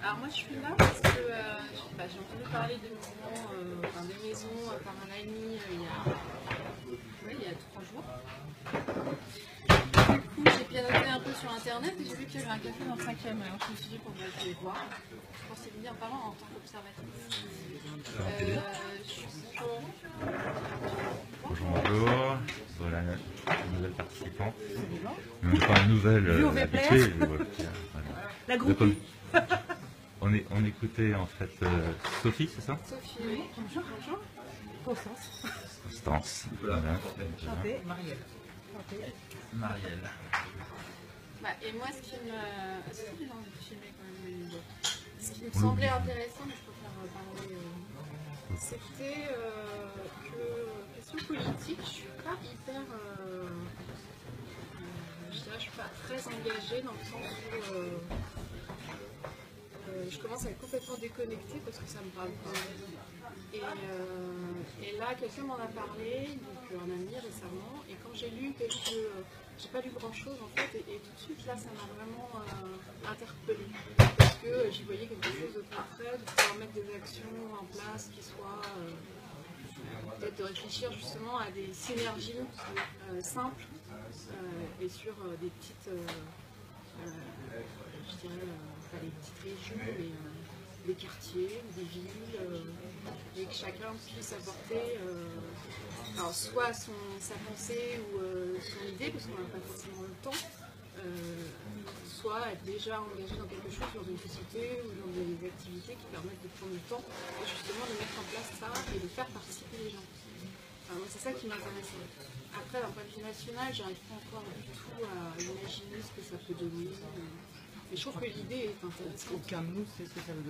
Alors moi je suis là parce que j'ai entendu parler des mouvements, des maisons par un ami il y a 3 jours. Du coup j'ai pianoté un peu sur internet et j'ai vu qu'il y avait un café dans le 5e. Alors je me suis dit bon bah, je vais voir. Je pensais venir en parlant en tant qu'observatrice. Bonjour, voilà une nouvelle participante. Enfin une nouvelle habituée. Voilà. La groupie. On écoutait en fait Sophie, c'est ça? Sophie, oui. Bonjour. Bonjour. Constance. Constance. Voilà. Chantée. Marielle. Marielle. Et moi ce qui me... Est-ce que j'ai envie de filmer quand même les vidéos? Ce qui me semblait intéressant, mais je préfère parler... C'était que, question politique, je suis pas hyper... je dirais, je suis pas très engagée dans le sens où je commence à être complètement déconnectée parce que ça me parle pas. Et là, quelqu'un m'en a parlé, donc un ami récemment, et quand j'ai lu j'ai pas lu grand chose en fait, et tout de suite là ça m'a vraiment interpellée. Parce que j'y voyais quelque chose de concret, de pouvoir mettre des actions en place qui soient peut-être de réfléchir justement à des synergies simples et sur des petites, je dirais, pas les petites régions, mais des quartiers, des villes, et que chacun puisse apporter alors soit sa pensée ou son idée, parce qu'on n'a pas forcément le temps, soit être déjà engagé dans quelque chose, dans une société ou dans des activités qui permettent de prendre le temps et justement de mettre en place ça et de faire participer les gens. C'est ça qui m'intéresse. Après, d'un point de vue national, j'arrive pas encore du tout à imaginer ce que ça peut donner. Mais je trouve que l'idée est intéressante. Aucun de nous sait ce que ça va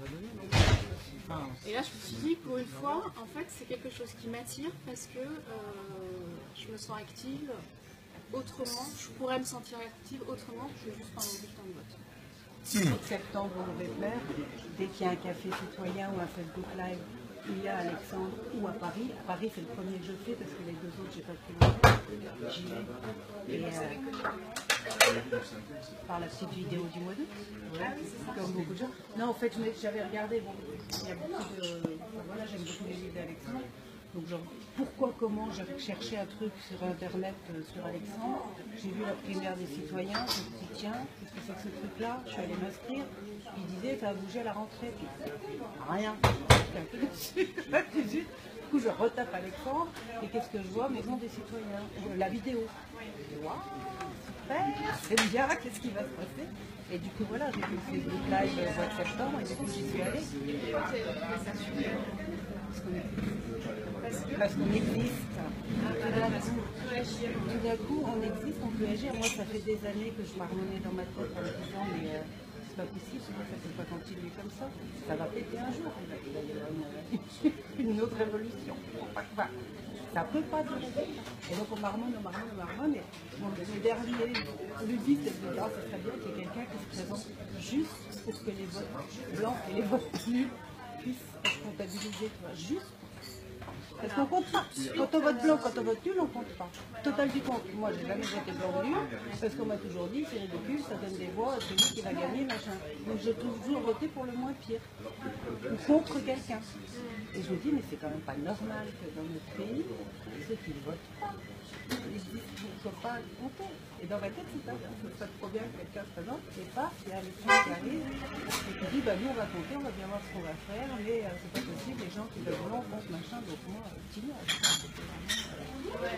donner. Et là, je me suis dit, pour une fois, en fait, c'est quelque chose qui m'attire parce que je me sens active autrement. Je pourrais me sentir active autrement que juste pendant le bulletin de vote. 6 septembre, on devait faire. Dès qu'il y a un café citoyen ou un Facebook Live, il y a à Alexandre ou à Paris. À Paris, c'est le premier que je fais parce que les deux autres, j'ai pas pu le faire. J'y vais. Et par la petite vidéo du mois d'août, comme beaucoup de gens. Non, en fait, j'avais regardé, bon, il y a beaucoup de... Voilà, j'aime beaucoup les livres d'Alexandre. Donc, genre, pourquoi, comment, j'avais cherché un truc sur Internet, sur Alexandre. J'ai vu la primaire des citoyens, je me suis dit, tiens, qu'est-ce que c'est que ce truc-là? Je suis allée m'inscrire. Il disait, ça va bouger à la rentrée. Puis, rien. J'étais un peu dessus. Du coup, je retape Alexandre. Et qu'est-ce que je vois? Maison des citoyens. La vidéo. Waouh, super, c'est bien, qu'est-ce qui va se passer? Et du coup, voilà, j'ai fait le Facebook Live au mois de septembre et du coup, j'y suis allée. Parce qu'on existe. Tout d'un coup, on existe, on peut agir. Moi, ça fait des années que je marmonnais dans ma tête en me disant, mais c'est pas possible, ça ne peut pas continuer comme ça. Ça va péter un jour. Il va y avoir une autre révolution. Enfin, ça ne peut pas durer. Et donc on marmonne. Et le dernier ludique, c'est de dire, ah, ce serait bien qu'il y ait quelqu'un qui se présente juste pour que les votes blancs et les votes nuls puissent être comptabilisés. Juste. Parce qu'on ne compte pas. Quand on vote blanc, quand on vote nul, on ne compte pas. Total du compte. Moi, j'ai jamais voté blanc ou nul, parce qu'on m'a toujours dit, c'est ridicule, ça donne des voix, c'est lui qui va gagner, machin. Donc j'ai toujours voté pour le moins pire. Ou contre quelqu'un. Et je me dis, mais c'est quand même pas normal que dans notre pays, ceux qui ne votent pas, ils disent qu'il ne faut pas compter. Et dans ma tête, c'est ça. Ce serait trop bien que quelqu'un se présente, et pas, il y a l'élection qui arrive, et qui dit, bah nous on va compter, on va bien voir ce qu'on va faire, mais c'est pas possible, les gens qui veulent blanc, comptent, machin, donc moi,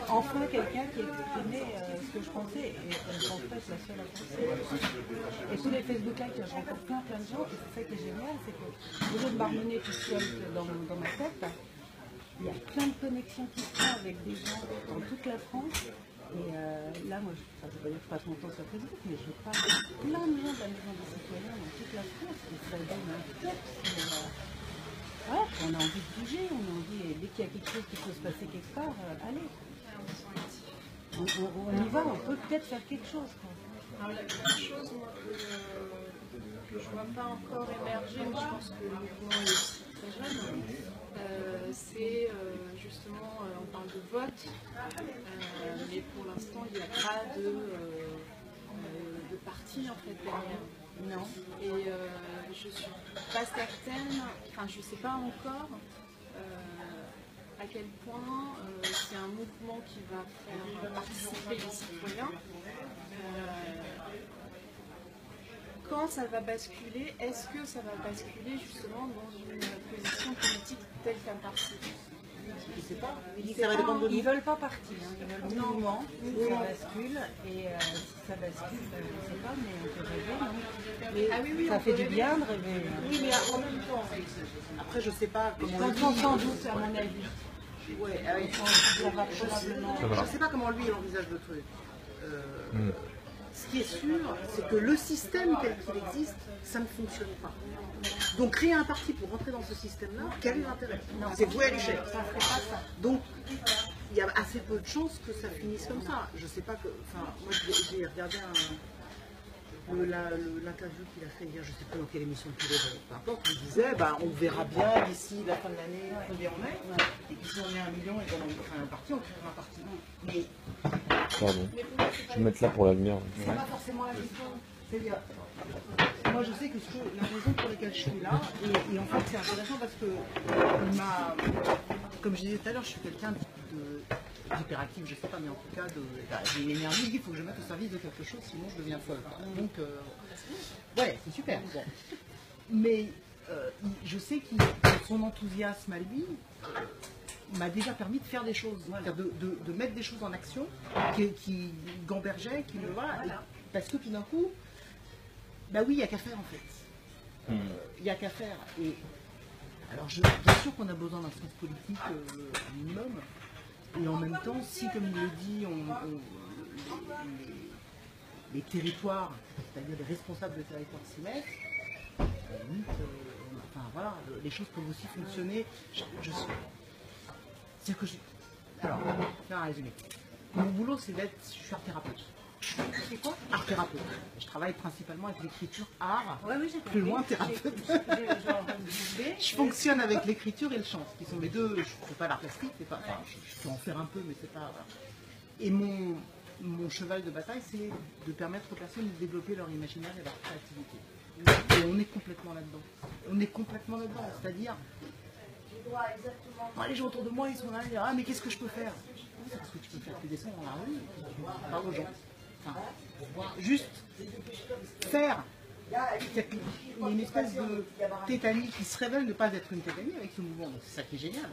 enfin quelqu'un qui exprimait ce que je pensais, et je pense pas être la seule à penser. Et tous les Facebook Live, je rencontre plein de gens, et c'est ça qui est génial, c'est que au lieu de marmonner tout seul dans ma tête, il y a plein de connexions qui se font avec des gens dans toute la France. Et là, moi, je ne veux pas dire que je passe mon temps sur Facebook, mais je parle avec plein de gens de la Maison des citoyens dans toute la France, et ça donne un tête. Ouais, on a envie de bouger, on a envie, et dès qu'il y a quelque chose qui peut se passer quelque part, allez. On y va, on peut peut-être faire quelque chose. Quoi. Alors, il y a quelque chose moi, que je ne vois pas encore émerger, mais je pense que le mouvement est aussi très jeune. C'est justement, on parle de vote, mais pour l'instant, il n'y a pas de parti en fait derrière. Non. Et je je suis pas certaine, enfin je sais pas encore à quel point c'est un mouvement qui va faire participer les citoyens. Quand ça va basculer, est-ce que ça va basculer justement dans une position politique telle qu'un parti? Je sais pas. Ils veulent pas partir, hein. Ils veulent du mouvement, ça bascule. Et si ça bascule, je sais pas, mais on peut rêver, non? Mais ah oui, oui, ça fait du bien de rêver. Oui, mais en même temps, après je sais pas comment Ils sont sans doute, à mon avis. Ouais, Ça va probablement. je sais pas comment lui il envisage le truc. Ce qui est sûr, c'est que le système tel qu'il existe, ça ne fonctionne pas. Donc créer un parti pour rentrer dans ce système-là, quel est l'intérêt? C'est voué à l'échec. Ça ferait pas ça. Donc il y a assez peu de chances que ça finisse comme ça. Je sais pas que. Enfin, moi j'ai regardé l'interview qu'il a fait hier, je sais pas dans quelle émission il est, peu importe, il disait on verra bien d'ici la fin de l'année combien on est, et puis si on est 1 million et qu'on crée un parti, on créera un parti. Mais Pardon. Je vais mettre là pour la lumière. c'est pas forcément la question. C'est-à-dire, moi je sais que la raison pour laquelle je suis là, et en fait c'est intéressant parce que comme je disais tout à l'heure, je suis quelqu'un d'hyperactif, je sais pas, mais en tout cas j'ai une énergie, il faut que je mette au service de quelque chose, sinon je deviens folle. Donc ouais, c'est super. Bon. Mais je sais que son enthousiasme à lui m'a déjà permis de faire des choses, de mettre des choses en action qui gambergeaient, qui me voilà, parce que tout d'un coup, oui, il n'y a qu'à faire en fait. Il n'y a qu'à faire. Et alors, bien sûr qu'on a besoin d'un sens politique minimum. Et en même temps, si, comme il le dit, les territoires, c'est-à-dire les responsables de territoire s'y mettent, enfin voilà, les choses peuvent aussi fonctionner. C'est-à-dire que alors, je vais faire un résumé. Mon boulot, c'est d'être. Je suis art thérapeute. C'est quoi? Art thérapeute. Je travaille principalement avec l'écriture art, Oui, j'ai plus loin thérapeute. Je fonctionne avec l'écriture et le chant, qui sont les deux. Je ne fais pas l'art plastique, c'est pas. Enfin, je peux en faire un peu, mais c'est pas. Et mon cheval de bataille, c'est de permettre aux personnes de développer leur imaginaire et leur créativité. Et on est complètement là-dedans. On est complètement là-dedans. C'est-à-dire, les gens autour de moi, ils sont là, ils disent mais qu'est-ce que je peux faire? C'est parce que tu peux faire tes dessins dans la rue, et puis tu parles aux gens. Enfin, juste faire. Il y a une espèce de tétanie qui se révèle ne pas être une tétanie avec ce mouvement. Donc c'est ça qui est génial.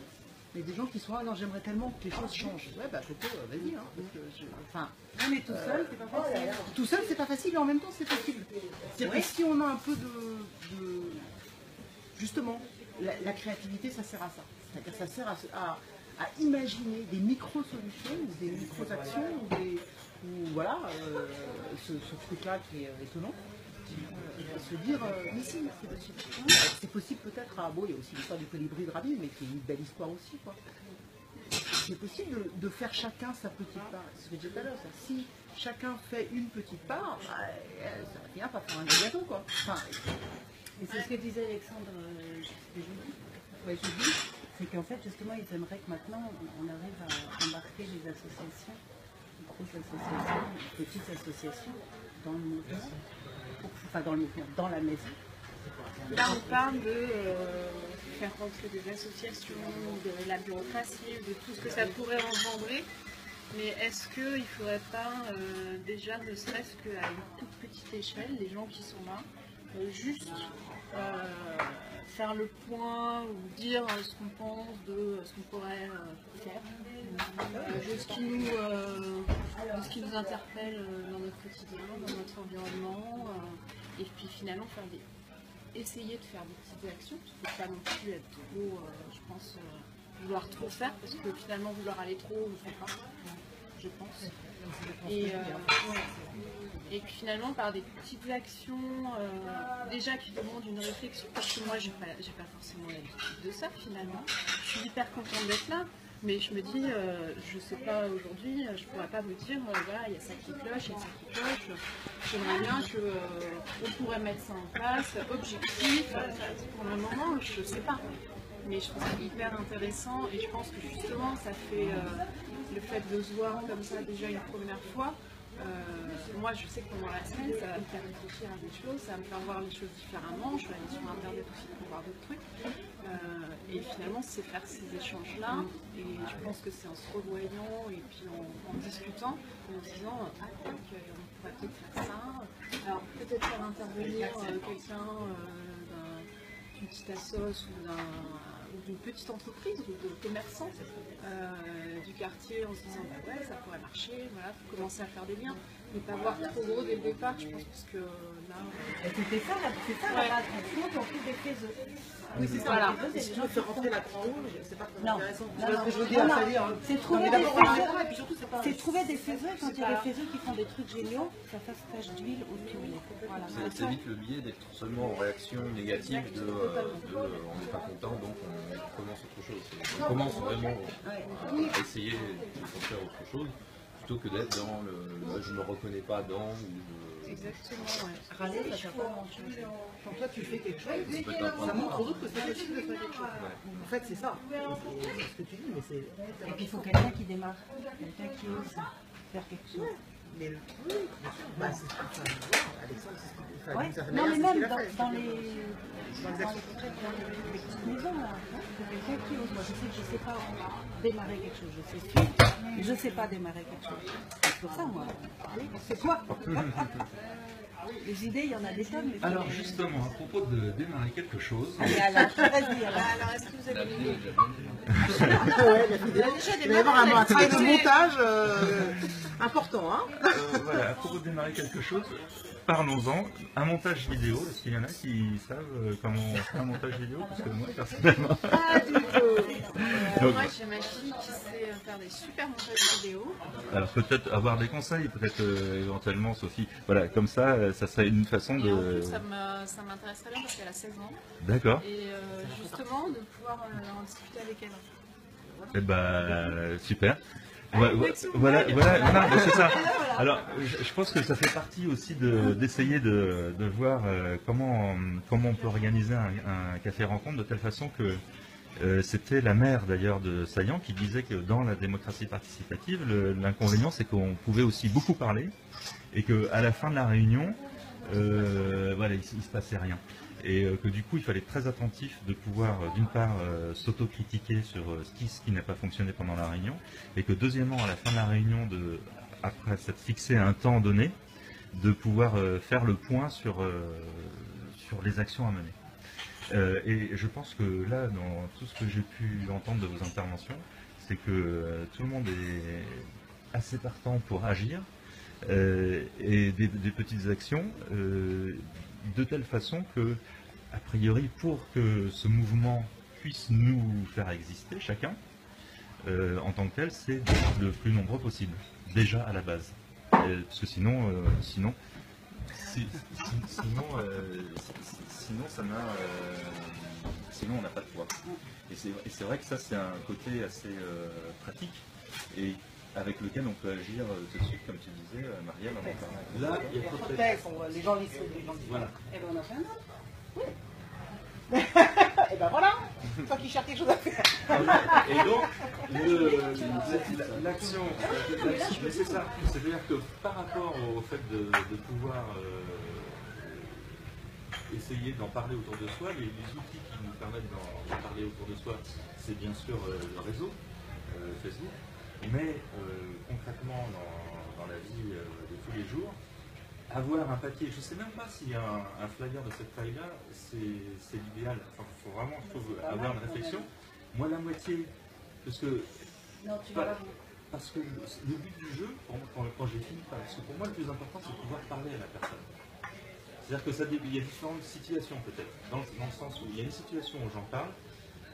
Mais des gens qui sont là, non, j'aimerais tellement que les choses changent. Ouais, Coco, vas-y. Hein, mais tout seul, c'est pas facile. Tout seul, c'est pas facile, mais en même temps, c'est possible. C'est-à-dire que si on a un peu de justement, la créativité, ça sert à ça. C'est-à-dire ça sert à imaginer des micro-solutions, ou des micro-actions, ou voilà, ce truc-là qui est étonnant. Se dire, mais si, c'est possible. C'est possible peut-être il y a aussi l'histoire du colibri de Rabin, mais qui est une belle histoire aussi, quoi. C'est possible de faire chacun sa petite part. C'est ce que je disais tout à l'heure, si chacun fait une petite part, ça finit par faire un gros gâteau, quoi. Enfin, et c'est ce que disait Alexandre jeudi, c'est qu'en fait, justement, ils aimeraient que maintenant, on arrive à embarquer les associations, grosses associations, petites associations, dans le mouvement. Enfin, dans la maison. Là, on parle de faire rentrer des associations, de la bureaucratie, de tout ce que ça pourrait engendrer. Mais est-ce qu'il ne faudrait pas, déjà, ne serait-ce qu'à une toute petite échelle, les gens qui sont là, juste faire le point ou dire ce qu'on pense de ce qu'on pourrait faire, de ce qui nous interpelle dans notre quotidien, dans notre environnement, et puis finalement essayer de faire des petites actions, parce qu'il ne faut pas non plus être trop, je pense, vouloir trop faire, parce que finalement vouloir aller trop, on ne fait pas, je pense. Et puis finalement par des petites actions déjà qui demandent une réflexion, parce que moi j'ai pas forcément l'habitude de ça finalement. Je suis hyper contente d'être là, mais je me dis, je sais pas aujourd'hui, je pourrais pas vous dire, voilà, il y a ça qui cloche, il y a ça qui cloche. J'aimerais bien qu'on pourrait mettre ça en place, objectif, pour le moment, je sais pas. Mais je trouve ça hyper intéressant et je pense que justement ça fait le fait de se voir comme ça déjà une première fois, moi, je sais que pendant la semaine, ça va me faire réfléchir à des choses, ça va me faire voir les choses différemment. Je vais aller sur Internet aussi pour voir d'autres trucs. Et finalement, c'est faire ces échanges-là. Et je pense que c'est en se revoyant et puis en discutant, en se disant ah, on pourrait peut-être faire ça. Alors, peut-être faire intervenir quelqu'un d'une petite assoce ou d'une petite entreprise ou de commerçants du quartier en se disant bah ouais, ça pourrait marcher, voilà, il faut commencer à faire des liens. Ne pas voir trop gros dès le départ, je pense, parce que là. C'était ça, la base. Sinon, on trouve des faisceaux. Oui, c'est ça. Voilà. Et si tu veux faire rentrer la rouge, c'est pas très Non. intéressant. Non, Tu vois ce que je veux dire, non, c'est-à-dire. c'est trouver mais des d'abord, faisceaux. et puis surtout, c'est pas. C'est trouver des faiseux, quand il y a des faiseux qui font des trucs géniaux, ça fasse tache d'huile au tuile. Voilà. Ça évite le biais d'être seulement en réaction négative de on n'est pas content donc on commence autre chose. On commence vraiment à essayer de faire autre chose plutôt que d'être dans le je ne me reconnais pas dans ou Exactement, ouais. Râler, ça ne pas grand-chose. Quand toi tu fais quelque chose, ça montre aux autres que c'est possible de faire quelque chose. En fait, c'est ça. C'est ce que tu dis, mais c'est. Et puis il faut quelqu'un qui démarre, quelqu'un qui ose faire quelque chose. Mais le truc, bah, c'est ce que tu vas voir. Alexandre, c'est ce qu'il fait. Ouais. D'une certaine Non, mais manière, c'est même ce qu'il a fait. dans les petites maisons, là, il faut quelqu'un qui ose. Moi, je sais que je ne sais pas démarrer quelque chose, je sais suivre, mais je ne sais pas démarrer quelque chose. C'est pour ça, moi, c'est quoi? Les idées, il y en a des tonnes. Alors justement, à propos de démarrer quelque chose, Allez, alors, vas-y, alors. Alors, est-ce que vous avez une idée? Il va y avoir un travail de montage important. Hein. voilà, à propos de démarrer quelque chose, parlons-en. Un montage vidéo, est-ce qu'il y en a qui savent comment on fait un montage vidéo? Parce que moi, personnellement... Moi, j'ai ma fille qui sait faire des super montages vidéo. Alors peut-être avoir des conseils, peut-être éventuellement, Sophie. Voilà, comme ça, ça serait une façon Et en de... plus, ça m'intéresserait bien parce qu'elle a 16 ans. D'accord. Et justement, de pouvoir en discuter avec elle. Eh ben, super. Voilà, c'est ça. Alors, je pense que ça fait partie aussi d'essayer de voir comment on peut organiser un café rencontre de telle façon que c'était la mère d'ailleurs de Saillant qui disait que dans la démocratie participative, l'inconvénient c'est qu'on pouvait aussi beaucoup parler et qu'à la fin de la réunion, voilà, il ne se passait rien. Et que du coup, il fallait être très attentif de pouvoir, d'une part, s'autocritiquer sur ce qui n'a pas fonctionné pendant la réunion, et que deuxièmement, à la fin de la réunion, après s'être fixé un temps donné, de pouvoir faire le point sur les actions à mener. Et je pense que là, dans tout ce que j'ai pu entendre de vos interventions, c'est que tout le monde est assez partant pour agir, et des petites actions, de telle façon que, a priori, pour que ce mouvement puisse nous faire exister, chacun, en tant que tel, c'est d'être le plus nombreux possible, déjà à la base. Parce que sinon on n'a pas de poids. Et c'est vrai que ça, c'est un côté assez pratique. Et avec lequel on peut agir tout de suite, comme tu disais, Marielle, on en parlait. Là, il y a trop de Les gens disent. Voilà. Et bien on a fait un autre. Oui. Et ben voilà, toi qui cherches quelque chose à faire. Et donc, l'action, mais c'est ça, c'est-à-dire que par rapport au fait de pouvoir essayer d'en parler autour de soi, les outils qui nous permettent d'en parler autour de soi, c'est bien sûr le réseau, Facebook, mais concrètement dans la vie de tous les jours, avoir un papier, je ne sais même pas si un flyer de cette taille-là, c'est l'idéal. Enfin, il faut vraiment, je trouve, avoir une réflexion. Moi, la moitié, parce que... Non, tu vas parce que le but du jeu, quand j'ai fini, parce que pour moi, le plus important, c'est de pouvoir parler à la personne. C'est-à-dire qu'il y a différentes situations, peut-être, dans le sens où il y a une situation où j'en parle.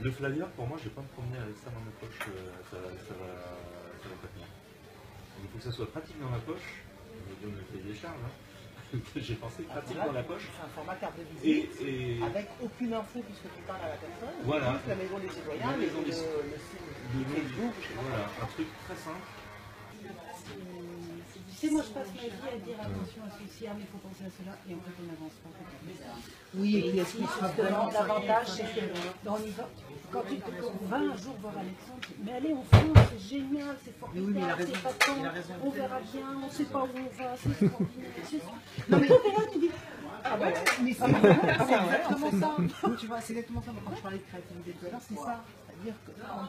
Le flyer, pour moi, je ne vais pas me promener avec ça dans ma poche, ça va pas tenir. Il faut que ça soit pratique dans ma poche. Je me fais des charges, hein. J'ai pensé pratique dans la poche. C'est un format carte de visite avec aucune info puisque tu parles à la personne. Voilà. Juste la maison des citoyens, le site Facebook. Voilà, un truc très simple. C'est Tu sais, moi je passe ma vie à dire attention à ceci, mais il faut penser à cela, et en fait on n'avance pas. Oui, et puis est-ce qu'il sera vraiment L'avantage, c'est que on y va. Quand tu vas un jour voir Alexandre, mais allez, on fonce, c'est génial, c'est Mais oui, mais il a formidable, raison, c'est pas il a raison. on verra bien, on ne sait pas où on va, c'est extraordinaire. Non mais toi, t'es là, tu dis, Ah ouais, mais c'est exactement ça. Tu vois, c'est exactement ça. Quand je parlais de créativité tout à l'heure, c'est ça. C'est-à-dire que quand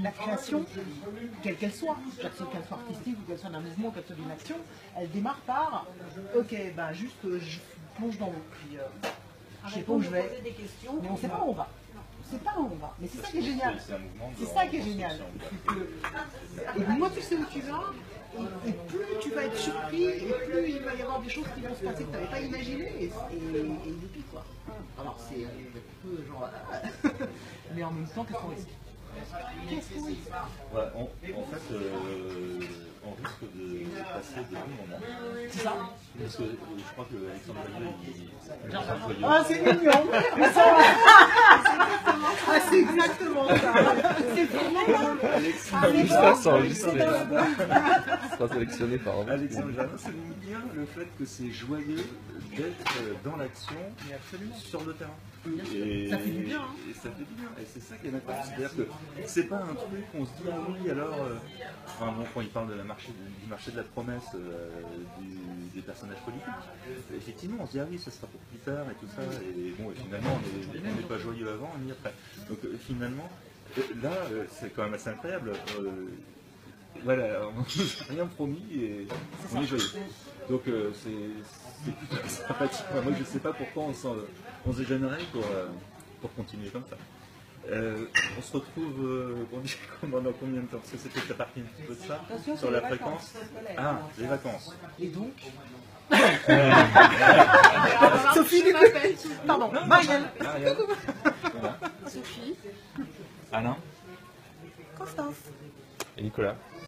la création, quelle qu'elle soit, qu'elle soit artistique ou qu'elle soit d'un mouvement, qu'elle soit d'une action, elle démarre par ok, ben juste je plonge dans l'eau, puis je sais pas où je vais, poser des questions. mais on ne sait pas où on va. On ne sait pas où on va. Mais c'est ça qui est génial. C'est un mouvement. C'est ça qui est génial. C'est que, et moins tu sais où tu vas, et plus tu vas être surpris, et plus il va y avoir des choses qui vont se passer que tu n'avais pas imaginées, et youpi quoi. Alors c'est un peu genre. Mais en même temps, qu'est-ce qu'on risque? Ouais, en fait, on risque de passer de bons moments. C'est ça. Parce que je crois que Alexandre Aguilera, il est joyeux. Ah, c'est mignon! Ah, c'est exactement ça! C'est vraiment Ça sera enregistré. Ça sera sélectionné par un. Alexandre Jardin souligne bien le fait que c'est joyeux d'être dans l'action sur le terrain. Et Ça fait du bien, hein. Et ça fait du bien. Et c'est ça qui est incroyable. C'est-à-dire que c'est pas un truc où on se dit ah oui alors enfin, bon, quand il parle de du marché de la promesse des personnages politiques, effectivement on se dit ah oui ça sera pour plus tard et tout ça. Et bon et finalement on n'est pas joyeux avant ni après. Donc finalement là c'est quand même assez incroyable. Voilà, on n'a rien promis et on est joyeux. Donc c'est plutôt sympathique. Moi je ne sais pas pourquoi on se gênerait pour continuer comme ça. On se retrouve dans combien de temps? Parce que c'était ta partie un petit peu de ça, Attention, sur c'est la les fréquence. vacances. Ah, les vacances. Et donc, Sophie, pardon, Marielle, Voilà. Sophie. Alain Constance. Et Nicolas.